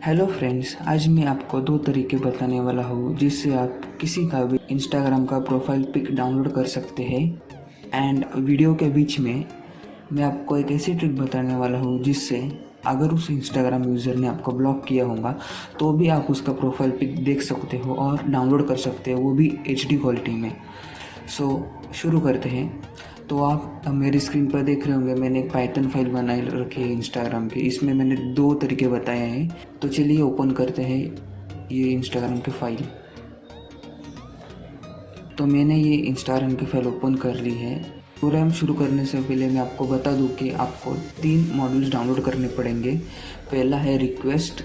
Hello friends, आज मैं आपको दो तरीके बताने वाला हूँ जिससे आप किसी का भी इंस्टाग्राम का प्रोफाइल पिक डाउनलोड कर सकते हैं। एंड वीडियो के बीच में मैं आपको एक ऐसी ट्रिक बताने वाला हूँ जिससे अगर उस इंस्टाग्राम यूज़र ने आपको ब्लॉक किया होगा तो भी आप उसका प्रोफाइल पिक देख सकते हो और डाउनलोड कर सकते हो, वो भी HD क्वालिटी में। शुरू करते हैं। तो आप अब मेरी स्क्रीन पर देख रहे होंगे, मैंने एक पाइथन फाइल बनाई रखी है इंस्टाग्राम की। इसमें मैंने दो तरीके बताए हैं। तो चलिए ओपन करते हैं ये इंस्टाग्राम की फ़ाइल। तो मैंने ये इंस्टाग्राम की फ़ाइल ओपन कर ली है। प्रोग्राम शुरू करने से पहले मैं आपको बता दूं कि आपको 3 मॉड्यूल्स डाउनलोड करने पड़ेंगे। पहला है रिक्वेस्ट,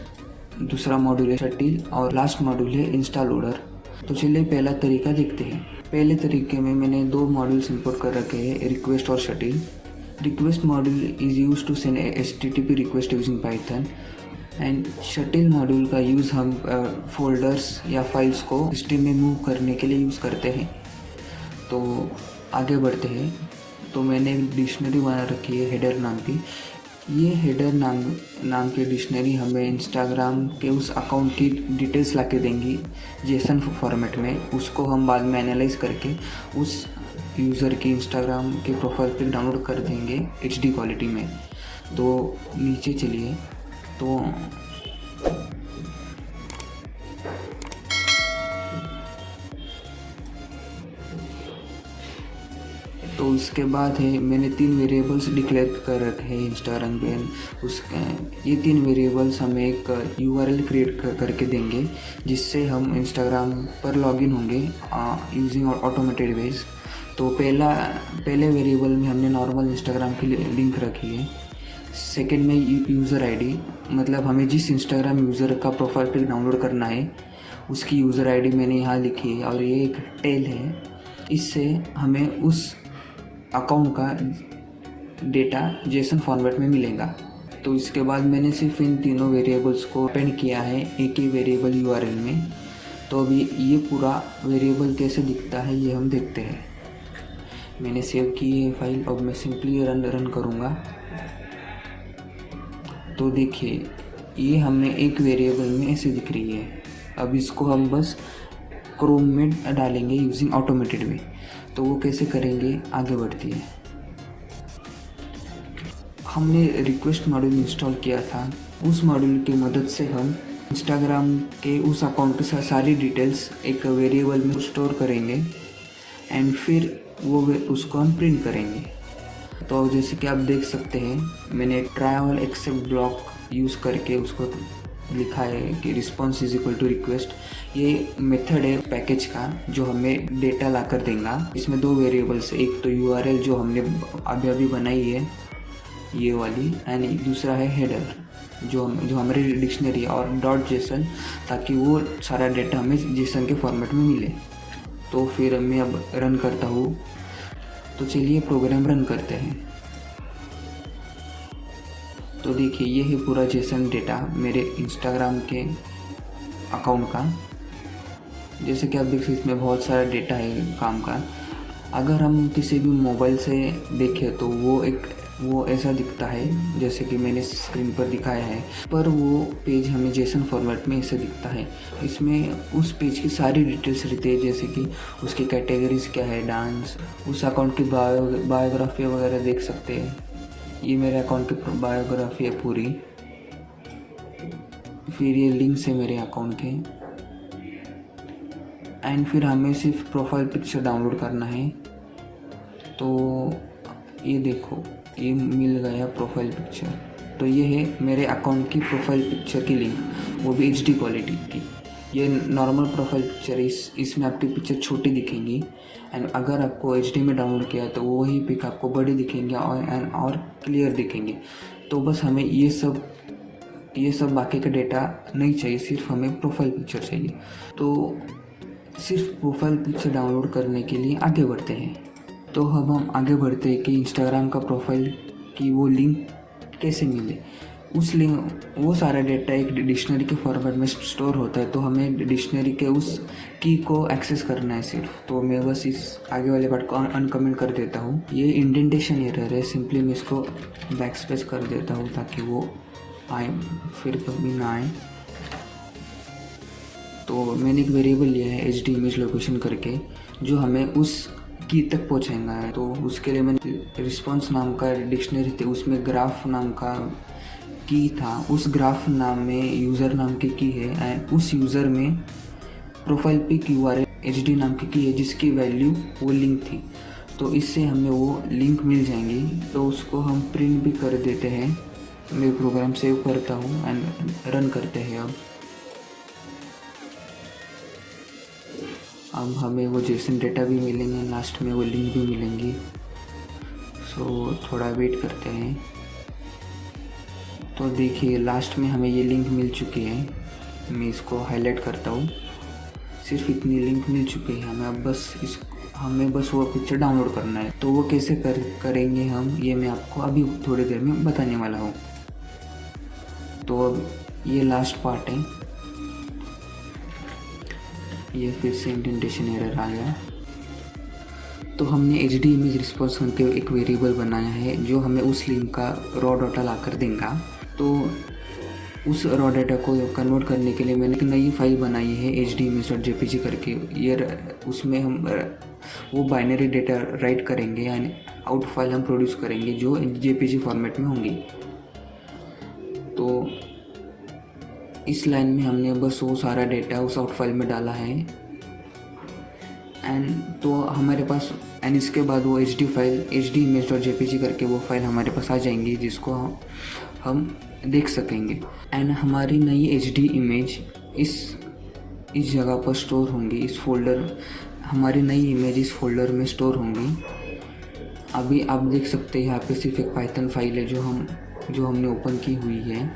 दूसरा मॉड्यूल है शटिल और लास्ट मॉड्यूल है इंस्टा लोडर। तो चलिए पहला तरीका देखते हैं। पहले तरीके में मैंने 2 मॉड्यूल्स इंपोर्ट कर रखे हैं, रिक्वेस्ट और shutil. Request module is use to send HTTP request using Python and shutil module का यूज़ हम फोल्डर्स या फाइल्स को सिस्टम में मूव करने के लिए यूज़ करते हैं। तो आगे बढ़ते हैं। तो मैंने एक डिक्शनरी बना रखी है हेडर नाम की। ये हेडर नाम की डिक्शनरी हमें इंस्टाग्राम के उस अकाउंट की डिटेल्स ला के देंगी जेसन फॉर्मेट में। उसको हम बाद में एनालाइज करके उस यूज़र की इंस्टाग्राम के प्रोफाइल पिक डाउनलोड कर देंगे HD क्वालिटी में। तो नीचे चलिए। तो उसके बाद है, मैंने 3 वेरिएबल्स डिक्लेयर कर रखे हैं इंस्टाग्राम पे। ये 3 वेरिएबल्स हमें एक URL क्रिएट करके देंगे जिससे हम इंस्टाग्राम पर लॉगिन होंगे यूजिंग ऑटोमेटेड वेज। तो पहले वेरिएबल में हमने नॉर्मल इंस्टाग्राम की लिंक रखी है। सेकंड में यूज़र ID, मतलब हमें जिस इंस्टाग्राम यूज़र का प्रोफाइल पिक डाउनलोड करना है उसकी यूज़र ID मैंने यहाँ लिखी है और ये एक टेल है। इससे हमें उस अकाउंट का डेटा जेसन फॉर्मेट में मिलेगा। तो इसके बाद मैंने सिर्फ इन तीनों वेरिएबल्स को अपेंड किया है एक ही वेरिएबल URL में। तो अभी ये पूरा वेरिएबल कैसे दिखता है ये हम देखते हैं। मैंने सेव की है फाइल। अब मैं सिंपली रन करूँगा। तो देखिए ये हमें एक वेरिएबल में ऐसे दिख रही है। अब इसको हम बस क्रोम में डालेंगे यूजिंग ऑटोमेटेड वे। तो वो कैसे करेंगे, आगे बढ़ती है। हमने रिक्वेस्ट मॉड्यूल इंस्टॉल किया था, उस मॉड्यूल की मदद से हम इंस्टाग्राम के उस अकाउंट के सारी डिटेल्स एक वेरिएबल में स्टोर करेंगे एंड फिर उसको हम प्रिंट करेंगे। तो जैसे कि आप देख सकते हैं, मैंने try all except block use करके उसको लिखा है कि response is equal to request. ये मेथड है पैकेज का जो हमें डेटा ला कर देगा। इसमें 2 वेरिएबल्स, एक तो URL जो हमने अभी बनाई है ये वाली, एंड दूसरा है हेडर जो हमारी डिक्शनरी है, और .json ताकि वो सारा डेटा हमें JSON के फॉर्मेट में मिले। तो फिर मैं अब रन करता हूँ। तो चलिए प्रोग्राम रन करते हैं। तो देखिए ये है पूरा JSON डेटा मेरे इंस्टाग्राम के अकाउंट का। जैसे कि आप देख सकते हैं इसमें बहुत सारा डेटा है काम का। अगर हम किसी भी मोबाइल से देखें तो वो ऐसा दिखता है जैसे कि मैंने स्क्रीन पर दिखाया है, पर वो पेज हमें JSON फॉर्मेट में ऐसे दिखता है। इसमें उस पेज की सारी डिटेल्स रहती है, जैसे कि उसकी कैटेगरीज क्या है, डांस, उस अकाउंट की बायोग्राफी वगैरह देख सकते हैं। ये मेरे अकाउंट की बायोग्राफी है पूरी। फिर ये लिंक्स है मेरे अकाउंट के, एंड फिर हमें सिर्फ प्रोफाइल पिक्चर डाउनलोड करना है। तो ये देखो ये मिल गया प्रोफाइल पिक्चर। तो ये है मेरे अकाउंट की प्रोफाइल पिक्चर की लिंक, वो भी HD क्वालिटी की। ये नॉर्मल प्रोफाइल पिक्चर है, इसमें आपकी पिक्चर छोटी दिखेंगी, एंड अगर आपको HD में डाउनलोड किया तो वही पिक आपको बड़ी दिखेंगे और क्लियर दिखेंगे। तो बस हमें ये सब बाकी का डेटा नहीं चाहिए, सिर्फ हमें प्रोफाइल पिक्चर चाहिए। तो सिर्फ प्रोफाइल पिक्चर डाउनलोड करने के लिए आगे बढ़ते हैं। तो अब हम आगे बढ़ते हैं कि इंस्टाग्राम का प्रोफाइल की वो लिंक कैसे मिले। वो सारा डेटा एक डिक्शनरी के फॉर्मेट में स्टोर होता है। तो हमें डिक्शनरी के उस की को एक्सेस करना है सिर्फ। तो मैं बस इस आगे वाले पार्ट को अनकमेंट कर देता हूँ। ये इंडेंटेशन एरर है, सिंपली मैं इसको बैक स्पेस कर देता हूँ ताकि वो आए, फिर कभी ना आए। तो मैंने एक वेरिएबल लिया है एच डी इमेज लोकेशन करके, जो हमें उस की तक पहुँचाएगा है। तो उसके लिए मैंने रिस्पॉन्स नाम का डिक्शनरी थी, उसमें ग्राफ नाम का की था, उस ग्राफ नाम में यूज़र नाम की की है, एंड उस यूज़र में प्रोफाइल पिक URL HD नाम की है, जिसकी वैल्यू वो लिंक थी। तो इससे हमें वो लिंक मिल जाएंगी। तो उसको हम प्रिंट भी कर देते हैं। मैं प्रोग्राम सेव करता हूँ एंड रन करते हैं। अब हमें वो जेसन डेटा भी मिलेंगे, लास्ट में वो लिंक भी मिलेंगी। सो थोड़ा वेट करते हैं। तो देखिए लास्ट में हमें ये लिंक मिल चुकी है। मैं इसको हाईलाइट करता हूँ। सिर्फ इतनी लिंक मिल चुकी है हमें। हमें बस वो पिक्चर डाउनलोड करना है। तो वो कैसे करेंगे हम, ये मैं आपको अभी थोड़ी देर में बताने वाला हूँ। तो अब ये लास्ट पार्ट है। ये फिर से इंडेंटेशन एरर आ गया। तो हमने HD इमेज रिस्पॉन्स करके एक वेरिएबल बनाया है, जो हमें उस लिंक का रॉ डाटा ला कर देगा। तो उस रॉ डाटा को कन्वर्ट करने के लिए मैंने एक नई फाइल बनाई है hdimage.jpg करके। ये उसमें हम वो बाइनरी डेटा राइट करेंगे, यानी आउट फाइल हम प्रोड्यूस करेंगे जो JPG फॉर्मेट में होंगी। तो इस लाइन में हमने बस वो सारा डेटा उस आउट फाइल में डाला है। एंड तो हमारे पास एंड इसके बाद वो HD फाइल hdimage.jpg करके वो फाइल हमारे पास आ जाएंगी, जिसको हम देख सकेंगे। एंड हमारी नई HD इमेज इस जगह पर स्टोर होंगी, इस फोल्डर, हमारी नई इमेज इस फोल्डर में स्टोर होंगी। अभी आप देख सकते हैं यहाँ पे सिर्फ एक पाइथन फाइल है जो हमने ओपन की हुई है।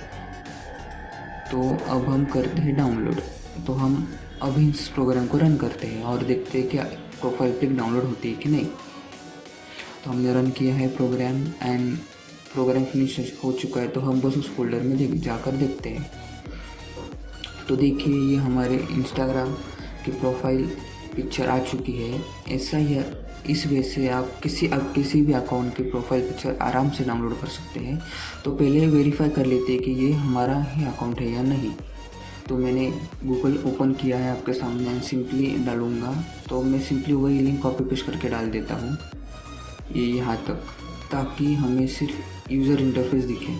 तो अब हम करते हैं डाउनलोड। तो हम अभी इस प्रोग्राम को रन करते हैं और देखते हैं कि प्रोफाइल पिक डाउनलोड होती है कि नहीं। तो हमने रन किया है प्रोग्राम एंड प्रोग्राम फिनिश हो चुका है। तो हम बस उस फोल्डर में जाकर देखते हैं। तो देखिए ये हमारे इंस्टाग्राम की प्रोफाइल पिक्चर आ चुकी है। ऐसा ही है, इस वजह से आप किसी भी अकाउंट की प्रोफाइल पिक्चर आराम से डाउनलोड कर सकते हैं। तो पहले वेरीफाई कर लेते हैं कि ये हमारा ही अकाउंट है या नहीं। तो मैंने गूगल ओपन किया है आपके सामने एंड सिंपली डालूँगा। तो मैं सिंपली वही लिंक कॉपी पेस्ट करके डाल देता हूँ ये यहाँ तक, ताकि हमें सिर्फ यूज़र इंटरफेस दिखे।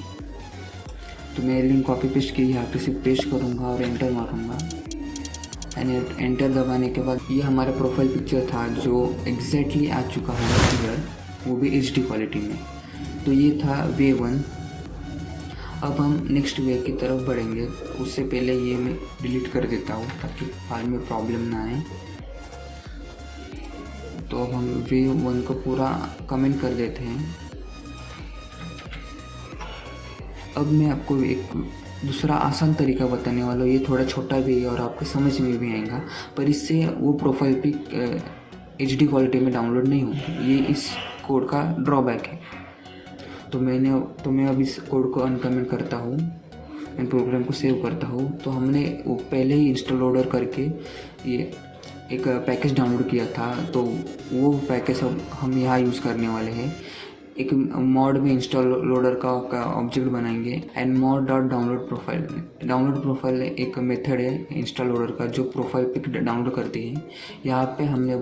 तो मैं लिंक कॉपी पेस्ट की यहाँ पे सिर्फ पेस्ट करूँगा और एंटर मारूँगा। एंड एंटर दबाने के बाद ये हमारा प्रोफाइल पिक्चर था जो एग्जैक्टली आ चुका है क्लियर, वो भी HD क्वालिटी में। तो ये था वे 1। अब हम नेक्स्ट वे की तरफ बढ़ेंगे। उससे पहले ये मैं डिलीट कर देता हूँ ताकि बाद में प्रॉब्लम ना आए। तो अब हम वे 1 को पूरा कमेंट कर देते हैं। अब मैं आपको एक दूसरा आसान तरीका बताने वाला हूँ। ये थोड़ा छोटा भी है और आपको समझ में भी आएगा, पर इससे वो प्रोफाइल पिक HD क्वालिटी में डाउनलोड नहीं होगी। ये इस कोड का ड्रॉबैक है। तो मैं अब इस कोड को अनकमेंट करता हूँ एंड प्रोग्राम को सेव करता हूँ। तो हमने वो पहले ही इंस्टॉल लोडर करके ये एक पैकेज डाउनलोड किया था। तो वो पैकेज अब हम यहाँ यूज़ करने वाले हैं। एक मॉड में इंस्टॉल लोडर का ऑब्जेक्ट बनाएंगे and mod dot download profile एक मेथड है इंस्टॉल लोडर का जो प्रोफाइल पिक डाउनलोड करती है। यहाँ पे हमने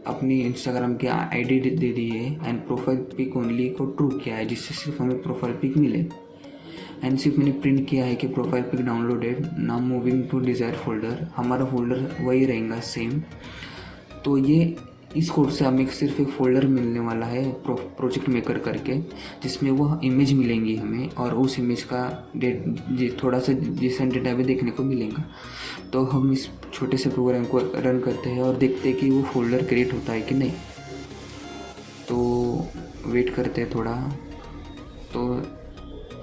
अपनी इंस्टाग्राम की ID दे दी है एंड प्रोफाइल पिक ओनली को ट्रू किया है, जिससे सिर्फ हमें प्रोफाइल पिक मिले। एंड सिर्फ मैंने प्रिंट किया है कि profile pic downloaded, now moving to desire folder. हमारा फोल्डर वही रहेगा सेम। तो ये इस कोड से हमें सिर्फ एक फ़ोल्डर मिलने वाला है प्रोजेक्ट मेकर करके, जिसमें वो इमेज मिलेंगी हमें और उस इमेज का थोड़ा सा जेसन डेटा भी देखने को मिलेगा। तो हम इस छोटे से प्रोग्राम को रन करते हैं और देखते हैं कि वो फ़ोल्डर क्रिएट होता है कि नहीं। तो वेट करते हैं थोड़ा। तो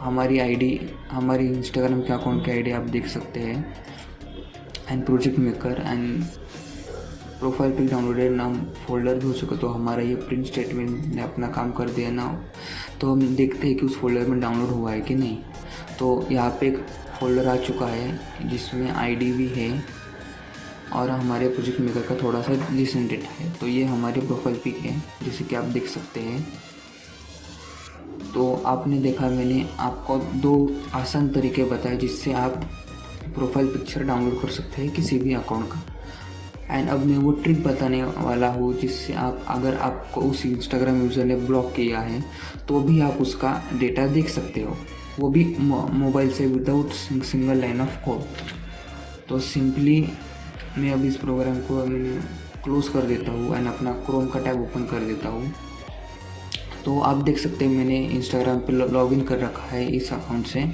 हमारी इंस्टाग्राम के अकाउंट की ID आप देख सकते हैं and project maker and profile pic downloaded नाम फोल्डर भी हो चुका। तो हमारा ये प्रिंट स्टेटमेंट ने अपना काम कर दिया ना। तो हम देखते हैं कि उस फोल्डर में डाउनलोड हुआ है कि नहीं। तो यहाँ पे एक फ़ोल्डर आ चुका है जिसमें ID भी है और हमारे प्रोजेक्ट मेकर का थोड़ा सा जेसन डेटा है। तो ये हमारी प्रोफाइल पिक है जैसे कि आप देख सकते हैं। तो आपने देखा, मैंने आपको 2 आसान तरीके बताए जिससे आप प्रोफाइल पिक्चर डाउनलोड कर सकते हैं किसी भी अकाउंट का। एंड अब मैं वो ट्रिक बताने वाला हूँ जिससे आप, अगर आपको उस इंस्टाग्राम यूज़र ने ब्लॉक किया है तो भी आप उसका डेटा देख सकते हो, वो भी मोबाइल से without single line of code. तो सिंपली मैं अब इस प्रोग्राम को मैंने क्लोज कर देता हूँ एंड अपना क्रोम का टैब ओपन कर देता हूँ। तो आप देख सकते हैं मैंने इंस्टाग्राम पे लॉगिन कर रखा है इस अकाउंट से।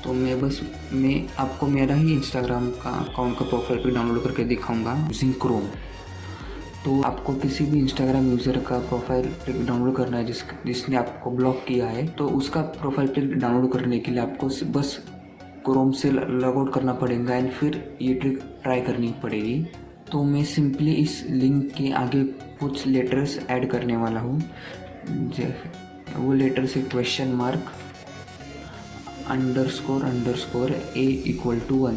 तो मैं आपको मेरा ही इंस्टाग्राम का अकाउंट का प्रोफाइल पिक डाउनलोड करके दिखाऊंगा यूजिंग क्रोम। तो आपको किसी भी इंस्टाग्राम यूज़र का प्रोफाइल पिक डाउनलोड करना है जिसने आपको ब्लॉक किया है, तो उसका प्रोफाइल पिक डाउनलोड करने के लिए आपको बस क्रोम से लॉग आउट करना पड़ेगा एंड फिर ये ट्रिक ट्राई करनी पड़ेगी। तो मैं सिंपली इस लिंक के आगे कुछ लेटर्स ऐड करने वाला हूँ। वो लेटर्स है क्वेश्चन मार्क __ a=1।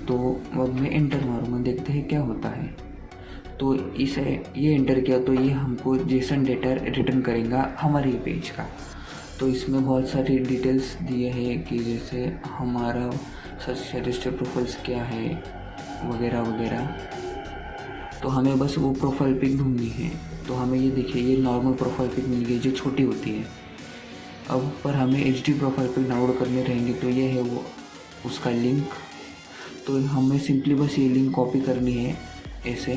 तो अब मैं एंटर मारूँगा, देखते हैं क्या होता है। तो ये एंटर किया तो ये हमको जेसन डेटा रिटर्न करेगा हमारे पेज का। तो इसमें बहुत सारी डिटेल्स दिए हैं कि जैसे हमारा सजेस्टेड प्रोफाइल्स क्या है वगैरह वगैरह। तो हमें बस वो प्रोफाइल पिक ढूंढनी है। तो हमें ये देखिए, ये नॉर्मल प्रोफाइल पिक मिल गई जो छोटी होती है। अब पर हमें HD प्रोफाइल पिक डाउनलोड करने रहेंगे, तो ये है वो उसका लिंक। तो हमें सिंपली बस ये लिंक कॉपी करनी है ऐसे।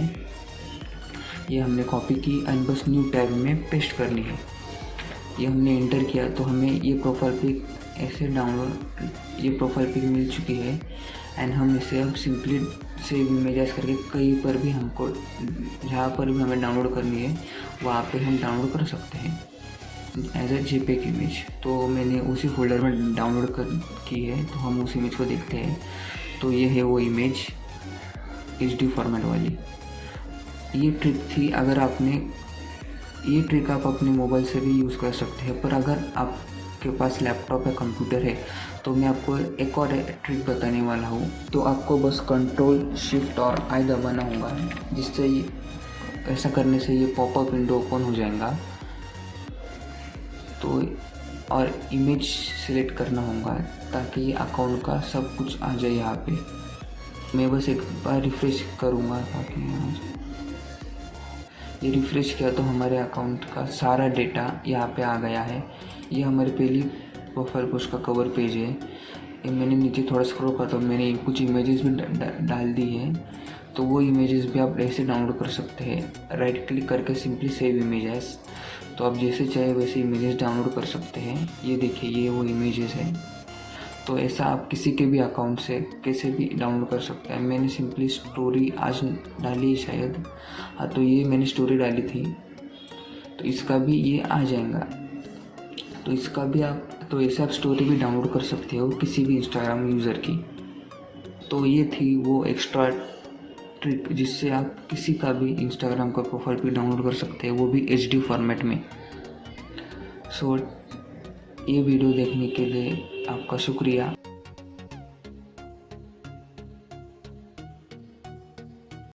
ये हमने कॉपी की एंड बस न्यू टैब में पेस्ट करनी है। ये हमने एंटर किया तो हमें ये प्रोफाइल पिक ऐसे डाउनलोड, ये प्रोफाइल पिक मिल चुकी है एंड हम इसे अब सिंपली सेव इमेजेस करके कहीं पर भी हमको, जहाँ पर भी हमें डाउनलोड करनी है वहाँ पे हम डाउनलोड कर सकते हैं एज ए JPEG इमेज। तो मैंने उसी फोल्डर में डाउनलोड की है, तो हम उस इमेज को देखते हैं। तो ये है वो इमेज HD फॉर्मेट वाली। ये ट्रिक थी, अगर आपने ये ट्रिक आप अपने मोबाइल से भी यूज़ कर सकते हैं, पर अगर आपके पास लैपटॉप या कंप्यूटर है तो मैं आपको एक और ट्रिक बताने वाला हूँ। तो आपको बस Ctrl Shift और I दबाना होगा, जिससे ऐसा करने से ये पॉपअप विंडो ओपन हो जाएगा। तो और इमेज सिलेक्ट करना होगा ताकि ये अकाउंट का सब कुछ आ जाए यहाँ पे। मैं बस एक बार रिफ़्रेश करूँगा ताकि यहाँ जाए। ये रिफ़्रेश किया तो हमारे अकाउंट का सारा डेटा यहाँ पे आ गया है। ये हमारी पहली प्रोफाइल पोस्ट का कवर पेज है। ये मैंने नीचे थोड़ा स्क्रॉल किया तो मैंने कुछ इमेजेस भी डाल दी है। तो वो इमेजेस भी आप ऐसे डाउनलोड कर सकते हैं, राइट क्लिक करके सिंपली सेव इमेजेस। तो आप जैसे चाहे वैसे इमेजेस डाउनलोड कर सकते हैं। ये देखिए, ये वो इमेजेस है। तो ऐसा आप किसी के भी अकाउंट से कैसे भी डाउनलोड कर सकते हैं। मैंने सिंपली स्टोरी आज डाली है शायद, हाँ, तो ये मैंने स्टोरी डाली थी, तो इसका भी ये आ जाएगा। तो इसका भी आप, तो ऐसे आप स्टोरी भी डाउनलोड कर सकते हो किसी भी इंस्टाग्राम यूज़र की। तो ये थी वो एक्स्ट्रा ट्रिक जिससे आप किसी का भी इंस्टाग्राम का प्रोफाइल पिक डाउनलोड कर सकते हैं, वो भी HD फॉर्मेट में। सो ये वीडियो देखने के लिए आपका शुक्रिया।